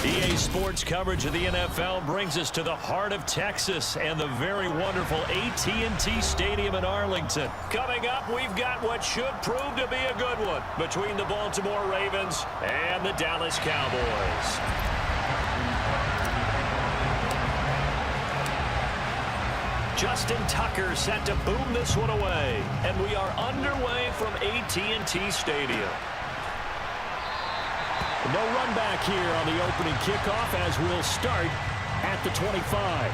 EA Sports coverage of the NFL brings us to the heart of Texas and the very wonderful AT&T Stadium in Arlington. Coming up, we've got what should prove to be a good one between the Baltimore Ravens and the Dallas Cowboys. Justin Tucker set to boom this one away, and we are underway from AT&T Stadium. No run back here on the opening kickoff as we'll start at the 25.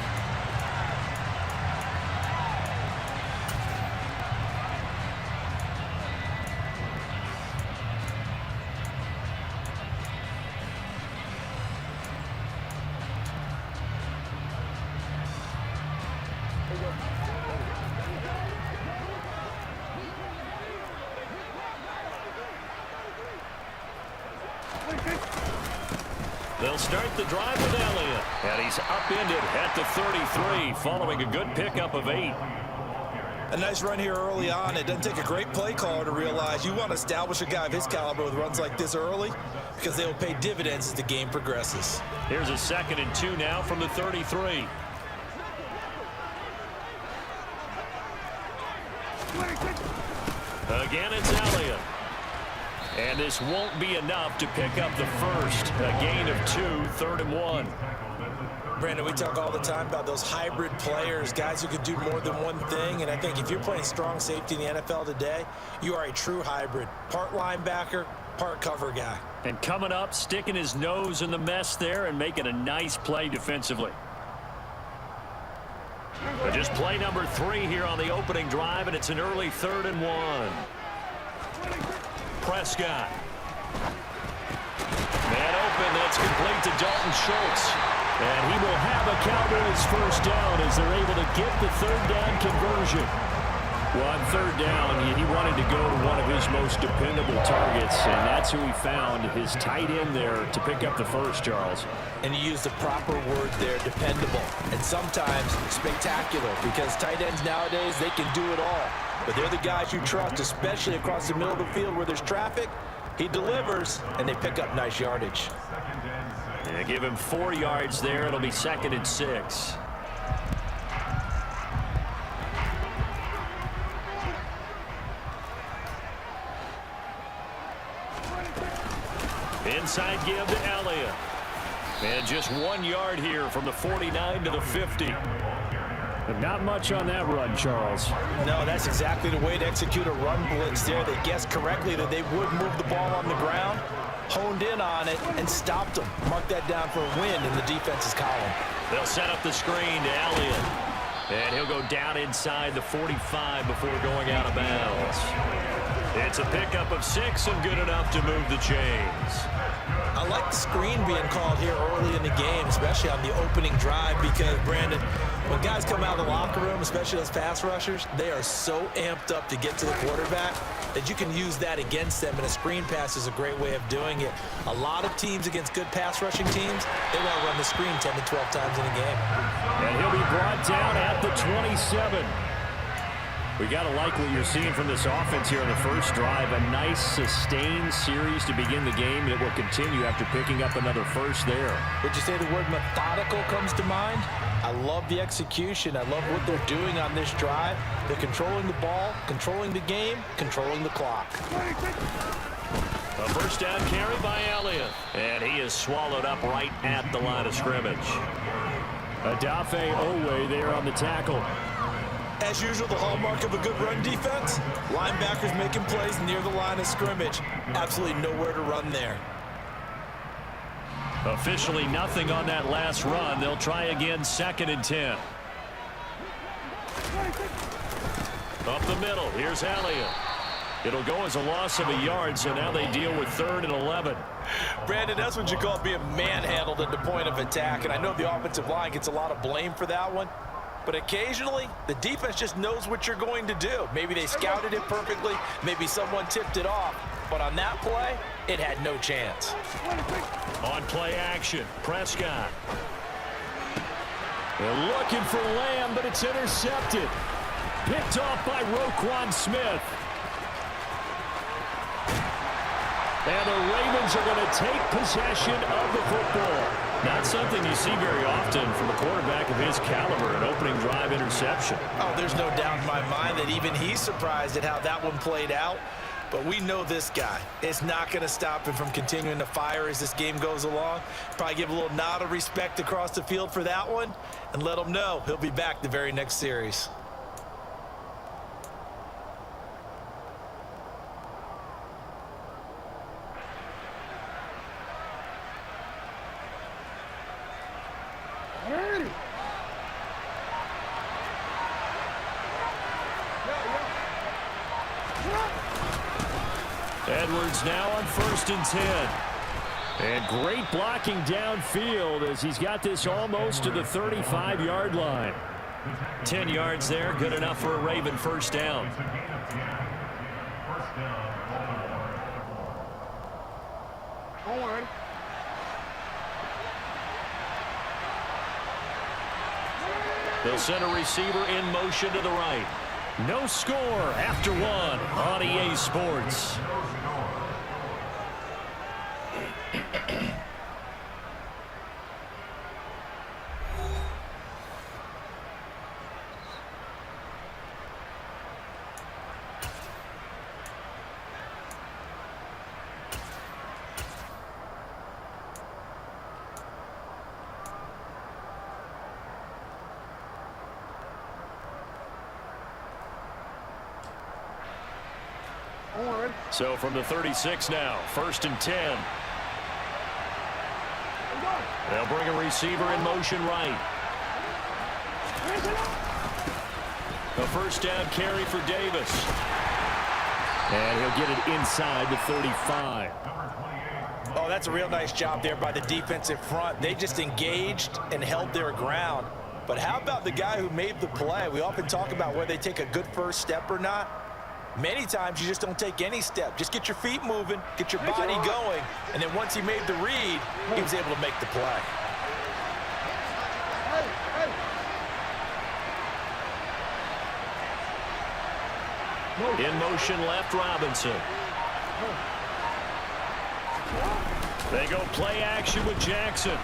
They'll start the drive with Elliott, and he's upended at the 33 following a good pickup of 8. A nice run here early on. It doesn't take a great play caller to realize you want to establish a guy of his caliber with runs like this early because they will pay dividends as the game progresses. Here's a 2nd and 2 now from the 33. Again, it's Elliott. And this won't be enough to pick up the first. A gain of 2, 3rd and 1. Brandon, we talk all the time about those hybrid players, guys who can do more than one thing. And I think if you're playing strong safety in the NFL today, you are a true hybrid. Part linebacker, part cover guy. And coming up, sticking his nose in the mess there and making a nice play defensively. But just play number 3 here on the opening drive, and it's an early 3rd and 1. Prescott. Man open, that's complete to Dalton Schultz. And he will have a Cowboys first down as they're able to get the 3rd down conversion. Well, on 3rd down, he wanted to go to one of his most dependable targets, and that's who he found, his tight end there, to pick up the first, Charles. And you use the proper word there, dependable. And sometimes spectacular, because tight ends nowadays, they can do it all. But they're the guys you trust, especially across the middle of the field where there's traffic. He delivers, and they pick up nice yardage. Yeah, give him 4 yards there. It'll be 2nd and 6. Inside give to Elliott. And just 1 yard here from the 49 to the 50. But not much on that run, Charles. No, that's exactly the way to execute a run blitz there. They guessed correctly that they would move the ball on the ground, honed in on it, and stopped them. Mark that down for a win in the defense's column. They'll set up the screen to Elliott. And he'll go down inside the 45 before going out of bounds. It's a pickup of 6 and good enough to move the chains. I like the screen being called here early in the game, especially on the opening drive, because, Brandon, when guys come out of the locker room, especially those pass rushers, they are so amped up to get to the quarterback that you can use that against them, and a screen pass is a great way of doing it. A lot of teams against good pass rushing teams, they want to run the screen 10 to 12 times in a game. And he'll be brought down at the 27. We got to like what you're seeing from this offense here on the first drive. A nice, sustained series to begin the game, and it will continue after picking up another first there. Would you say the word methodical comes to mind? I love the execution. I love what they're doing on this drive. They're controlling the ball, controlling the game, controlling the clock. A first down carry by Elliott, and he is swallowed up right at the line of scrimmage. Adafe Owe there on the tackle. As usual, the hallmark of a good run defense, linebackers making plays near the line of scrimmage. Absolutely nowhere to run there. Officially nothing on that last run. They'll try again, 2nd and 10. Up the middle, here's Elliott. It'll go as a loss of a yard, so now they deal with 3rd and 11. Brandon, that's what you call being manhandled at the point of attack, and I know the offensive line gets a lot of blame for that one. But occasionally, the defense just knows what you're going to do. Maybe they scouted it perfectly. Maybe someone tipped it off. But on that play, it had no chance. On play action, Prescott. They're looking for Lamb, but it's intercepted. Picked off by Roquan Smith. And the Ravens are going to take possession of the football. Not something you see very often from a quarterback of his caliber, an opening drive interception. Oh, there's no doubt in my mind that even he's surprised at how that one played out. But we know this guy. It's not going to stop him from continuing to fire as this game goes along. Probably give a little nod of respect across the field for that one and let him know he'll be back the very next series. Edwards now on 1st and 10. And great blocking downfield as he's got this almost to the 35-yard line. 10 yards there, good enough for a Raven first down. They'll send a receiver in motion to the right. No score after one on EA Sports. So from the 36 now, 1st and 10. They'll bring a receiver in motion right. A first down carry for Davis. And he'll get it inside the 35. Oh, that's a real nice job there by the defensive front. They just engaged and held their ground. But how about the guy who made the play? We often talk about whether they take a good first step or not. Many times you just don't take any step. Just get your feet moving, get your body going, and then once he made the read, he was able to make the play. In motion left, Robinson. They go play action with Jackson.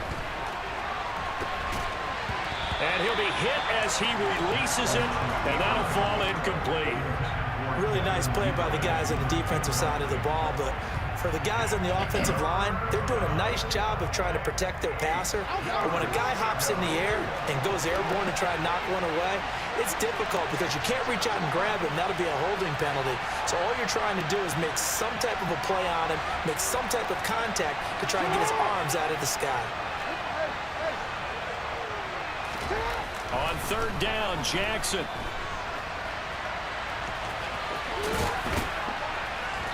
And he'll be hit as he releases it, and that'll fall incomplete. Really nice play by the guys on the defensive side of the ball, but for the guys on the offensive line, they're doing a nice job of trying to protect their passer. But when a guy hops in the air and goes airborne to try and knock one away, it's difficult because you can't reach out and grab him. That'll be a holding penalty. So all you're trying to do is make some type of a play on him, make some type of contact to try and get his arms out of the sky. On 3rd down, Jackson.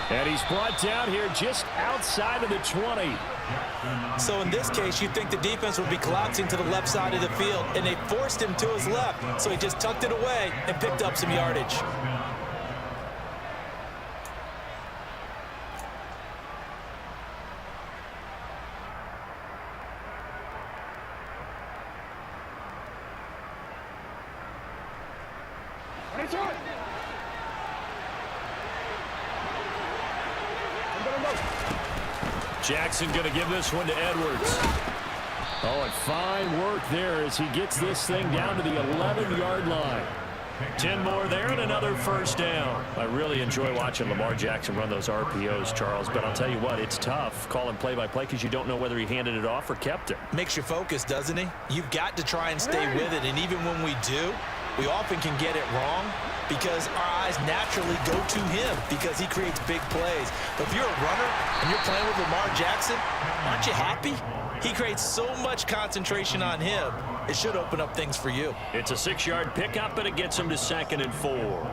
And he's brought down here just outside of the 20. So in this case, you'd think the defense would be collapsing to the left side of the field, and they forced him to his left. So he just tucked it away and picked up some yardage. Jackson going to give this one to Edwards. Oh, and fine work there as he gets this thing down to the 11-yard line. 10 more there and another first down. I really enjoy watching Lamar Jackson run those RPOs, Charles, but I'll tell you what, it's tough calling play-by-play because you don't know whether he handed it off or kept it. Makes you focus, doesn't he? You've got to try and stay with it, and even when we do, we often can get it wrong because our eyes naturally go to him because he creates big plays. But if you're a runner and you're playing with Lamar Jackson, aren't you happy? He creates so much concentration on him. It should open up things for you. It's a 6-yard pickup, and it gets him to 2nd and 4.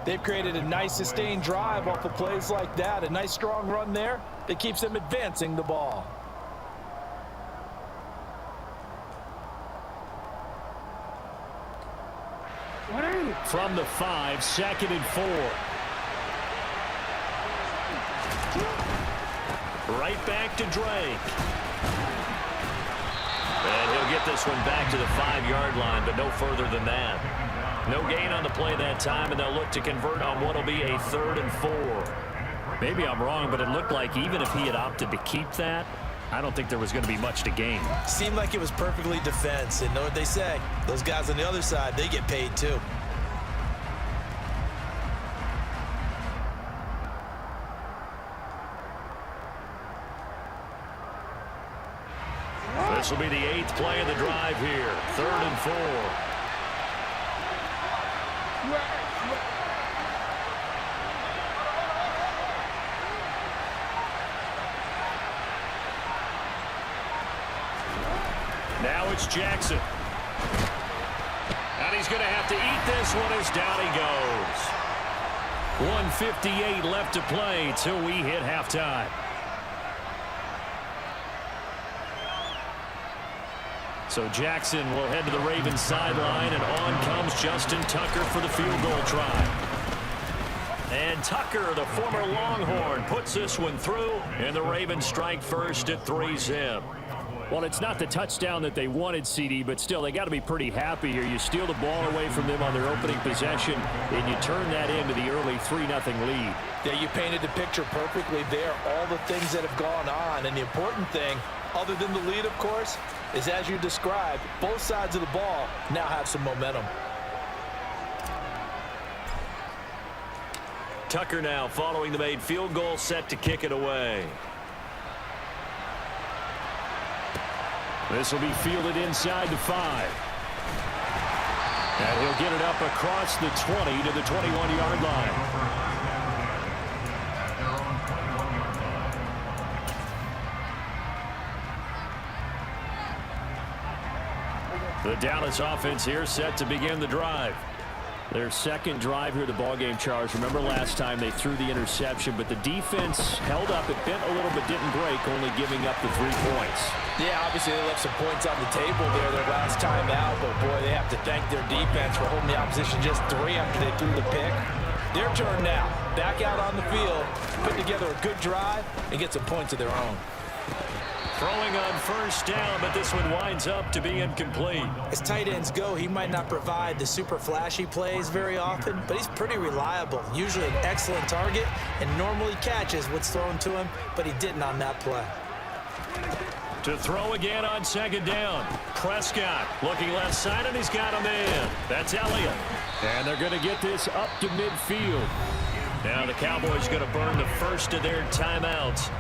They've created a nice sustained drive off of plays like that. A nice strong run there that keeps them advancing the ball. From the 5, 2nd and 4. Right back to Drake. And he'll get this one back to the 5-yard line, but no further than that. No gain on the play that time, and they'll look to convert on what will be a 3rd and 4. Maybe I'm wrong, but it looked like even if he had opted to keep that, I don't think there was going to be much to gain. Seemed like it was perfectly defense. And know what they say? Those guys on the other side, they get paid too. This will be the 8th play of the drive here. 3rd and 4. Now it's Jackson. And he's going to have to eat this one as down he goes. 1:58 left to play till we hit halftime. So Jackson will head to the Ravens sideline, and on comes Justin Tucker for the field goal try. And Tucker, the former Longhorn, puts this one through, and the Ravens strike first at 3-zip. Well, it's not the touchdown that they wanted, CD, but still, they got to be pretty happy here. You steal the ball away from them on their opening possession, and you turn that into the early 3-0 lead. Yeah, you painted the picture perfectly there, all the things that have gone on. And the important thing, other than the lead, of course, is as you described, both sides of the ball now have some momentum. Tucker now following the made field goal, set to kick it away. This will be fielded inside the 5. And he'll get it up across the 20 to the 21-yard line. The Dallas offense here set to begin the drive. Their second drive here, the ballgame, Charles. Remember last time they threw the interception, but the defense held up. It bent a little but didn't break, only giving up the 3 points. Yeah, obviously they left some points on the table there their last time out, but boy, they have to thank their defense for holding the opposition just 3 after they threw the pick. Their turn now. Back out on the field, put together a good drive, and get some points of their own. Throwing on first down, but this one winds up to be incomplete. As tight ends go, he might not provide the super flashy plays very often, but he's pretty reliable. Usually an excellent target and normally catches what's thrown to him, but he didn't on that play. To throw again on second down. Prescott looking left side, and he's got a man. That's Elliott. And they're going to get this up to midfield. Now the Cowboys going to burn the first of their timeouts,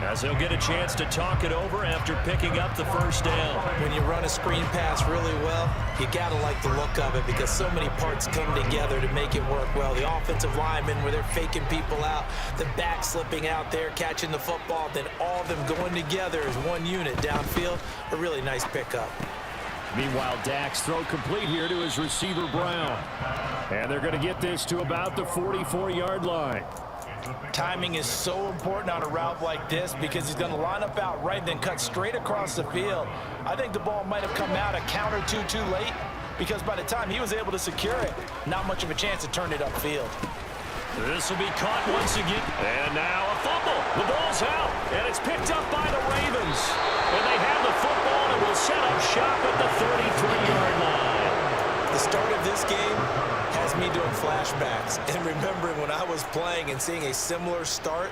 as they'll get a chance to talk it over after picking up the first down. When you run a screen pass really well, you got to like the look of it because so many parts come together to make it work well. The offensive linemen where they're faking people out, the back slipping out there, catching the football, then all of them going together as one unit downfield. A really nice pickup. Meanwhile, Dak's throw complete here to his receiver, Brown. And they're going to get this to about the 44-yard line. Timing is so important on a route like this because he's going to line up out right, then cut straight across the field. I think the ball might have come out a count or two too late because by the time he was able to secure it, not much of a chance to turn it upfield. This will be caught once again. And now a fumble. The ball's out, and it's picked up by the Ravens. And they have the football and will set up shop at the 33-yard line. The start of this game has me doing flashbacks and remembering when I was playing and seeing a similar start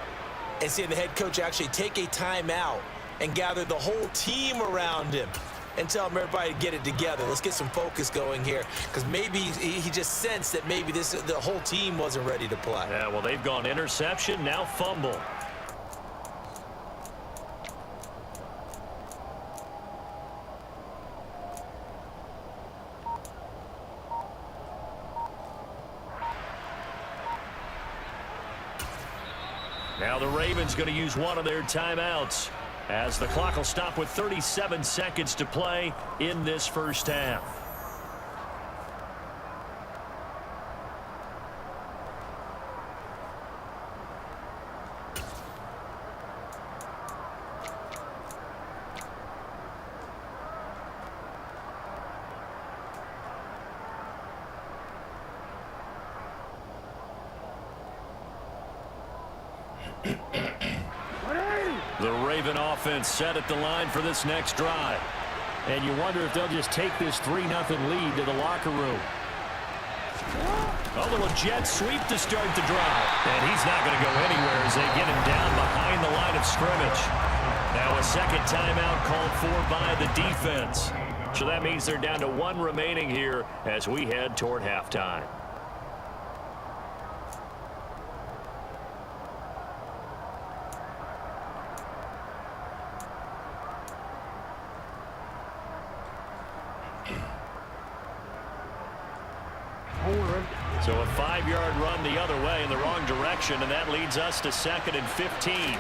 and seeing the head coach actually take a timeout and gather the whole team around him and tell everybody to get it together. Let's get some focus going here because maybe he just sensed that maybe the whole team wasn't ready to play. Yeah, well, they've gone interception, now fumble. Now the Ravens going to use one of their timeouts as the clock will stop with 37 seconds to play in this first half. The Raven offense set at the line for this next drive. And you wonder if they'll just take this 3-0 lead to the locker room. A little jet sweep to start the drive. And he's not going to go anywhere as they get him down behind the line of scrimmage. Now a second timeout called for by the defense. So that means they're down to 1 remaining here as we head toward halftime. So a 5-yard run the other way in the wrong direction, and that leads us to 2nd and 15.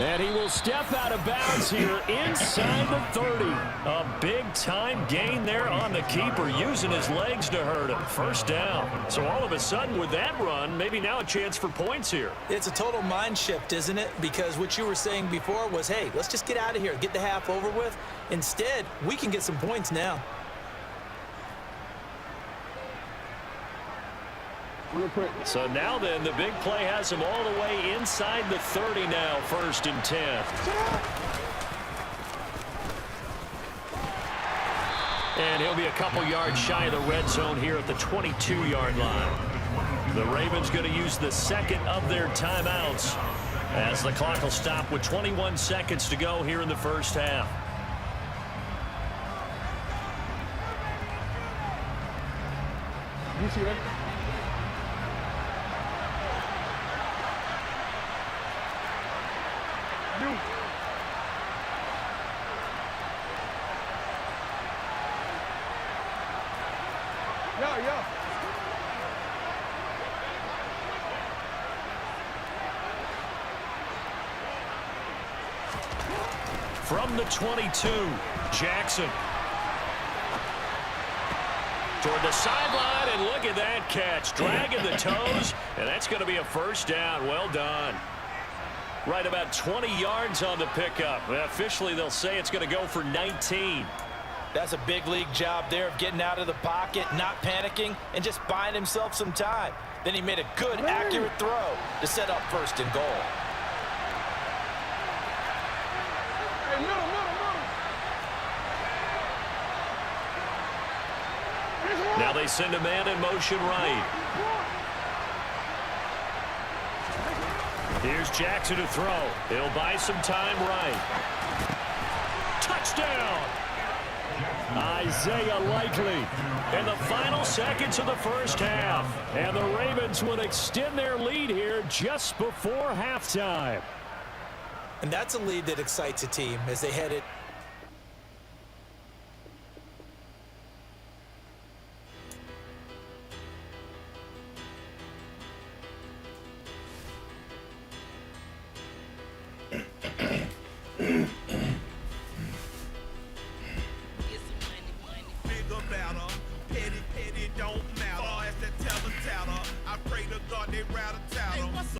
And he will step out of bounds here inside the 30. A big-time gain there on the keeper, using his legs to hurt him. First down. So all of a sudden, with that run, maybe now a chance for points here. It's a total mind shift, isn't it? Because what you were saying before was, hey, let's just get out of here, get the half over with. Instead, we can get some points now. So now then, the big play has him all the way inside the 30 now, 1st and 10. And he'll be a couple yards shy of the red zone here at the 22-yard line. The Ravens going to use the second of their timeouts as the clock will stop with 21 seconds to go here in the first half. You see that? Yeah. From the 22, Jackson. Toward the sideline, and look at that catch. Dragging the toes, and that's going to be a first down. Well done. Right about 20 yards on the pickup. Officially, they'll say it's going to go for 19. That's a big league job there of getting out of the pocket, not panicking, and just buying himself some time. Then he made a good, accurate throw to set up 1st and goal. Hey, middle. Now they send a man in motion right. Here's Jackson to throw. He'll buy some time right. Touchdown! Isaiah Likely in the final seconds of the first half. And the Ravens would extend their lead here just before halftime. And that's a lead that excites a team as they head it